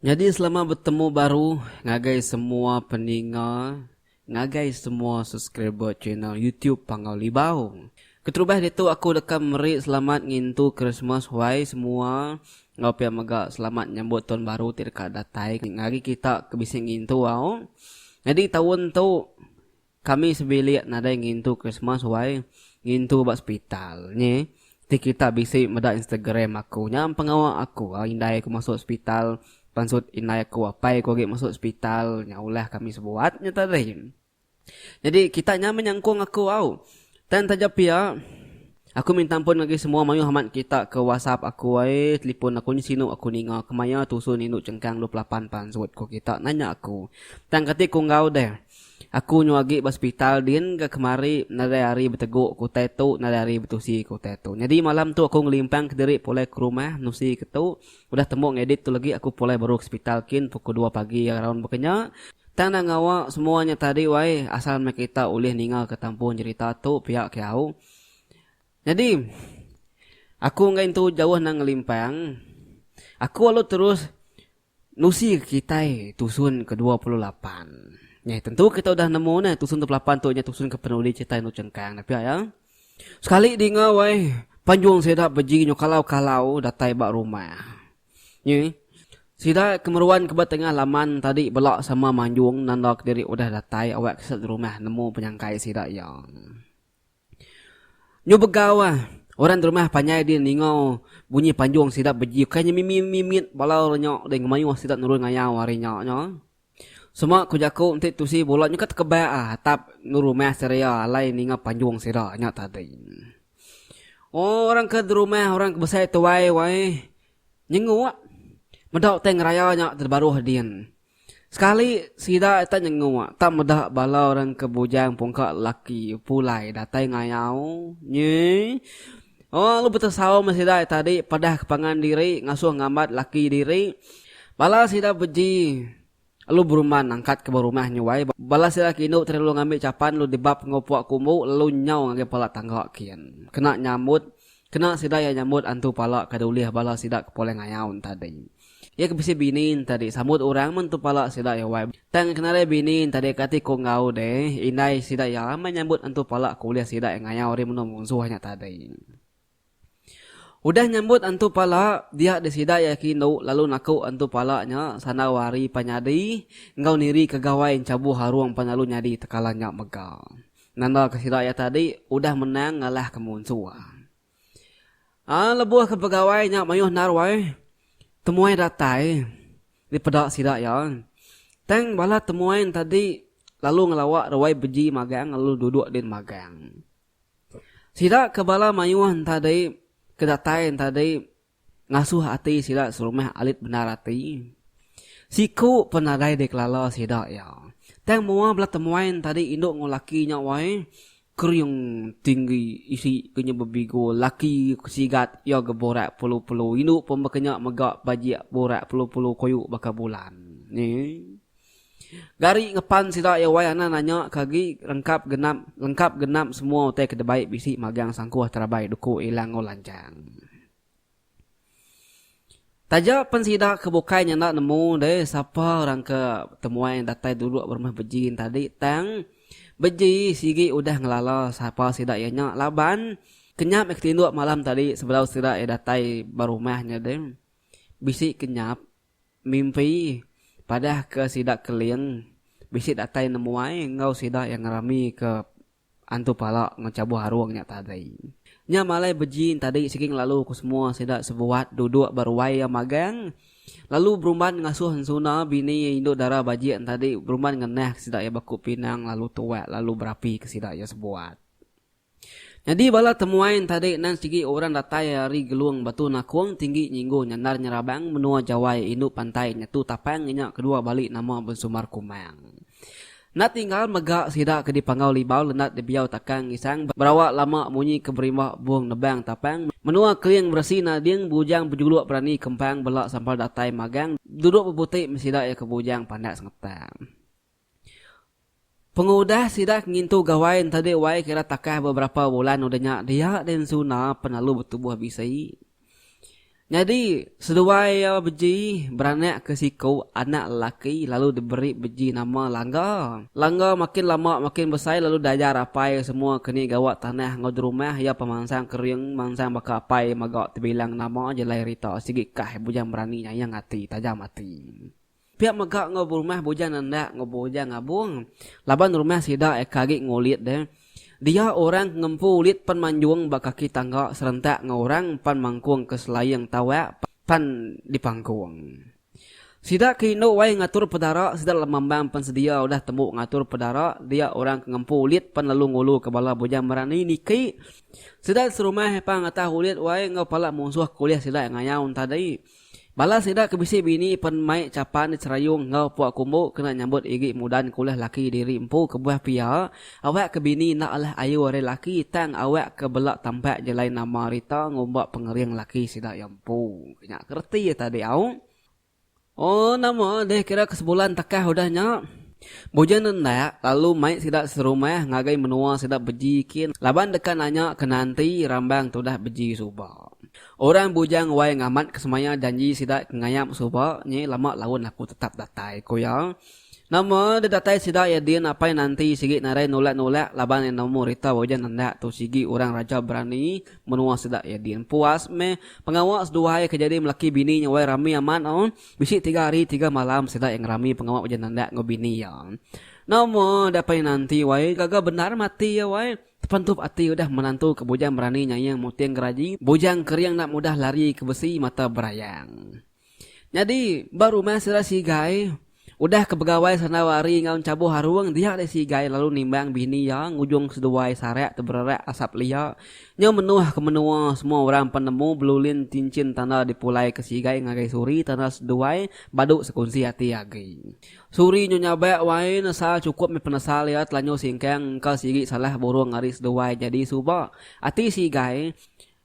Jadi selama bertemu baru, ngagai semua pendengar, ngagai semua subscriber channel YouTube Pangau Libau. Keterubah dia tu aku dekam merik selamat ngintu Christmas wai semua. Ngau magak selamat nyambut tahun baru tidak datai. Ngari kita kebising ngintu au. Jadi tahun tu kami sebilik nada ngintu Christmas wai ngintu bak hospital nye. Ti kita bisik meda Instagram aku nyam pengawal aku indai aku masuk hospital. Pansut inai aku apai aku pergi masuk hospital nyaulah kami sebuat nyata deh. Jadi kita nyaman menyangkung aku au. Dan tajap ya. Aku minta ampun lagi semua mayu hamat kita ke WhatsApp aku telefon aku ni sinu aku ninga kemaya tusun induk cengkang 28 pansut ko kita nanya aku. Dan ketika ngau deh. Aku nyuagi hospital din ke kemari nada hari berteguk ku tetu nada hari betusi ku tetu. Jadi malam tu aku ngelimpang ke diri pulai ke rumah nusi ketu udah temu ngedit tu lagi aku pulai baru ke hospital kin pukul 2 pagi around bekenya. Tang nang ngawa semuanya tadi wai asal kita ulih ningal ke tampun cerita tu pihak kiau. Jadi aku ngain tu jauh nang ngelimpang. Aku lalu terus nusi kita tusun ke 28. Ya, tentu kita udah nemu nih tusun 28 tu nya tusun ke penuli cerita nu cengkang tapi ya. Sekali dinga wai panjung sedap beji nyo kalau datai bak rumah. Ni sida kemeruan ke tengah laman tadi belak sama manjung nandak diri udah datai awak ke rumah nemu penyangkai sida yang. Nyo begawa orang di rumah panyai dia ningau bunyi panjung sedap beji kayaknya mimit balau nyok dengan mayu sedap nurun ngayau hari nyok. Semua kujaku untuk tusi bola nyukat kebaya tap nurumah seria alai ninga panjung sira nya tadi. Oh orang ke rumah orang ke besar tu wai nyengu medak teng raya nya terbaru hadian. Sekali sida eta nyengu tak medak bala orang ke bujang pungka laki pulai datai ngayau nye. Oh lu betul saw masida tadi padah kepangan diri ngasuh ngamat laki diri. Bala sida beji lu beruman angkat ke rumah nyuai balas sila kinu terlalu ngambil capan lu dibab ngopuak kumu lu nyau ngage pala tangga kian kena nyambut kena sida ya nyambut antu pala kadulih bala sida kepoleh ngayaun tadi ya kebisi binin tadi sambut orang mentu pala sida ya wai tang kenare binin tadi kati ko ngau deh inai sida ya menyambut antu pala kuliah sida yang ngayau ri menung musuhnya tadi. Udah nyambut antu pala dia desida yakinu lalu naku antu palanya sanawari panyadi ngau niri kegawai cabu haruang panalu nyadi tekalanya megal. Nanda kesida ya tadi udah menang ngalah ke munsua. Lebuah ke pegawainya mayuh narwai temuai datai di pedak sida ya. Teng bala temuain tadi lalu ngelawak rawai beji magang lalu duduk di magang. Sida ke bala mayuhan tadi kedatain tadi ngasuh hati sida serumah alit benar hati. Siku penadai deklala sida ya. Teng mua belah temuain tadi induk ngolaki nya wai kriung tinggi isi kenya bebigo laki sigat ya geborak pulu-pulu induk pembekenya megak baji borak pulu-pulu koyuk baka bulan. Ni gari ngepan sida ya wai ana nanya kagi lengkap genap semua teh kedebaik bisi magang sangkuah terabai duku ilang ngolanjang. Taja pensida kebukai nyana nemu deh siapa orang ke temuan datai dulu berumah bejin tadi tang beji sigi udah ngelala siapa sida ya nya laban kenyap ektindu malam tadi sebelah sida ya datai barumahnya deh bisi kenyap mimpi padah ke sidak keliang bisi datai nemuai ngau sidak yang ngerami ke antu pala ngecabu haruangnya tadi. Nya malai bejin tadi siking lalu ku semua sidak sebuat duduk baruai yang magang. Lalu beruman ngasuh hensuna bini induk darah baji tadi beruman ngeneh sidak ya baku pinang lalu tuwek lalu berapi ke sidak ya sebuat. Jadi bala temuain tadi nan sigi orang datai hari geluang batu nakuang tinggi nyinggo nyanar nyerabang menua jawai induk pantai nyatu tapang nya kedua balik nama bensumar kumang. Nak tinggal megak sida ke di Pangau Libau lenat di biau takang isang berawak lama munyi ke berimah buang nebang tapang menua kliang bersih nading bujang bejuluk berani kempang belak sampal datai magang duduk bebutik mesida ya ke bujang pandak sengetam. Pengudah sidak ngintu gawain tadi wai kira takah beberapa bulan udahnya dia dan suna penalu bertubuh bisai. Jadi seduai beji beranak ke siku anak lelaki lalu diberi beji nama Langga. Langga makin lama makin besar lalu dajar apai semua kini gawat tanah ngod rumah ya pemangsang kering mangsang baka apai magak terbilang nama jelai rita sigit kah bujang berani yang hati tajam hati. Pihak magak ngod rumah bujang nanda ngod bujang ngabung. Laban rumah sida ekagik ngulit deh. Dia orang ngempu lit pan manjuang bakaki tangga serentak ngorang pan mangkuang ke selayang tawa pan dipangkuang. Sida kino wai ngatur pedara sida lemambang pan sedia udah temu ngatur pedara dia orang ngempu lit pan lalu ngulu ke bala bujang berani niki. Sida serumah pa ngata hulit wai ngapala musuh kuliah sida ngayaun tadi. Bala sida kebisi bini pan mai capan cerayung ngau puak kumbu kena nyambut igi mudan kuliah laki diri empu ke buah pia awak ke bini nak alah ayu are laki tang awak ke belak tampak jelai nama rita ngombak pengeriang laki sida empu kena kerti ya tadi au. Oh nama deh kira ke sebulan takah udahnya. Bojan nendak lalu mai sida serumah ngagai menua sida bejikin laban dekan nanya ke nanti rambang tu dah beji subak. Orang bujang wai ngamat kesemaya janji sida ngayam suba nye lama lawan aku tetap datai ko ya. Nama de datai sida ya dia napai nanti sigi narai nolak-nolak laban yang nomor rita bojan nanda tu sigi orang raja berani menua sida ya dia puas me pengawas dua hari kejadian melaki bini nya wai rami aman on bisi 3 hari 3 malam sida yang rami pengawas bojan nanda ngobini ya. Nama dapai nanti wai gagal benar mati ya wai. Tepantup hati udah menantu ke bujang berani nyayang mutiang geraji. Bujang keriang nak mudah lari ke besi mata berayang. Jadi baru masih si gai. Udah ke pegawai sana wari ngaun cabu haruang dia ada si gai lalu nimbang bini yang ujung seduai sarak terberak asap lia. Nya menuah ke menua semua orang penemu belulin cincin tanah dipulai ke si gai ngagai suri tanah seduai baduk sekunsi hati agi. Suri nyonya baik wae nasa cukup me penasal ya telanyo singkang engkau sigi salah burung ngaris seduai jadi suba. Ati si gai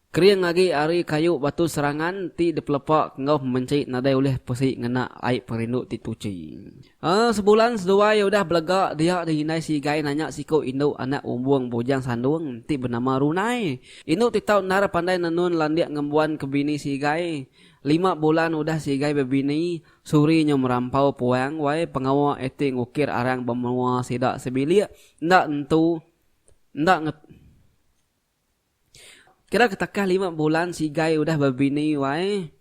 kriang lagi ari kayu batu serangan ti dipelepak ngau mencik nadai oleh pesi ngena air perindu tituci. Sebulan sedua ya udah belegak dia dihinai si gai nanya siko induk anak umbuang bujang sandung ti bernama Runai. Induk ti tau nar pandai nanun landiak ngembuan ke bini si gai. 5 bulan udah si gai bebini suri nyo merampau puang wae pengawa eti ngukir arang bemua sidak sebilik ndak entu ndak kira ketakah 5 bulan si gai udah berbini wae.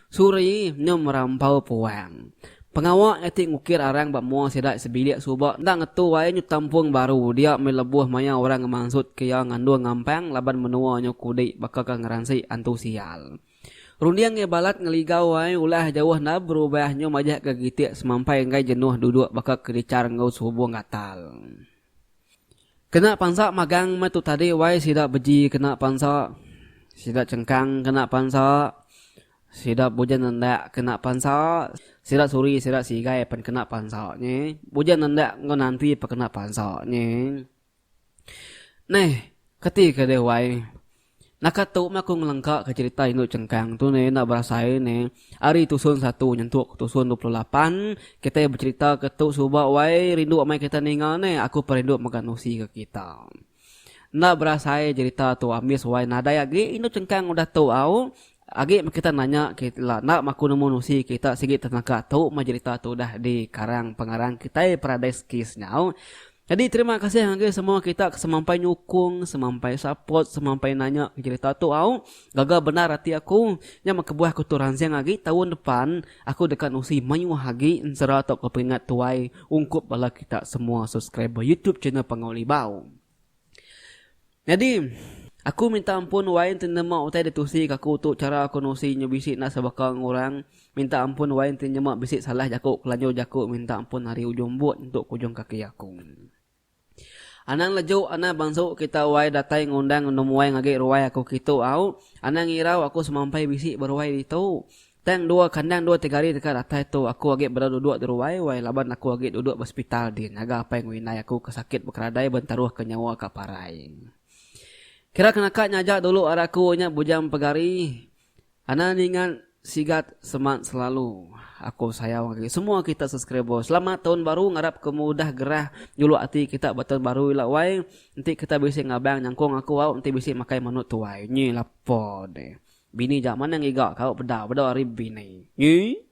Suri nyo merampau puang. Pengawak eti ngukir arang bak mua sedak sebilik subak. Tak ngetu wae nyo tampung baru. Dia melebuh maya orang ngemangsud kaya ngandua ngampang. Laban menua nyo kudik bakal ngeransi antusial. Rundiang ngebalat ngeligau wae ulah jauh na berubah nyo majak ke gitik semampai ngai jenuh duduk bakal kericar ngau subuh ngatal. Kena pansa magang matu tadi wai sida beji kena pansa. Sida cengkang kena pansa. Sida bujan nanda kena pansa. Sida suri sida sigai pen kena pansa nye. Bujan nanda nanti pa kena pansa nye. Neh, ketika deh wai. Nakatu makung lengkak ke cerita induk cengkang tu ne nak berasai ne. Ari tusun 1 nyentuk tusun 28. Kita bercerita ketuk subak wai rindu amai kita ningal ne. Aku perindu makan nusi ke kita. Nak berasai cerita tu amis wai nadai agi induk cengkang udah tu au. Agi kita nanya kita lah nak maku nemu nusi kita sikit tenaga tu ma cerita tu dah di karang pengarang kita Paradise Kiss nyau. Jadi terima kasih angge semua kita semampai nyukung, semampai support, semampai nanya cerita tu au. Gagal benar hati aku. Nya makebuah kuturan siang lagi tahun depan aku dekat usi mayu hagi insera tok kepingat tuai ungkup bala kita semua subscriber YouTube channel Pangoli Bau. Jadi aku minta ampun wain tinema utai detusi kaku tu cara aku nusi nyobisi na sabakang orang. Minta ampun wain tinema bisik salah jakuk kelanjo jakuk minta ampun hari ujung buat untuk ujung kaki aku. Anang lejo ana bangso kita wai datai ngundang numuai ngage ruai aku kitu au. Anang ngirau aku semampai bisik berwai itu. Tang 2 kandang 2 3 hari dekat datai tu aku age duduk di ruai wai laban aku age duduk hospital din. Aga apa yang winai aku kesakit berkeradai bentaruh ke nyawa ka parai. Kira kenakak nyajak dulu araku nya bujang pegari. Ana ningan sigat semangat selalu. Aku sayang lagi. Semua kita subscriber. Selamat tahun baru ngarap kemudah gerah dulu hati kita tahun baru ila wai. Nanti kita bisa ngabang nyangkung aku au nanti bisa makai manut tuai. Nyi lapo deh. Bini jak mana ngigak kau pedah hari bini. Ye?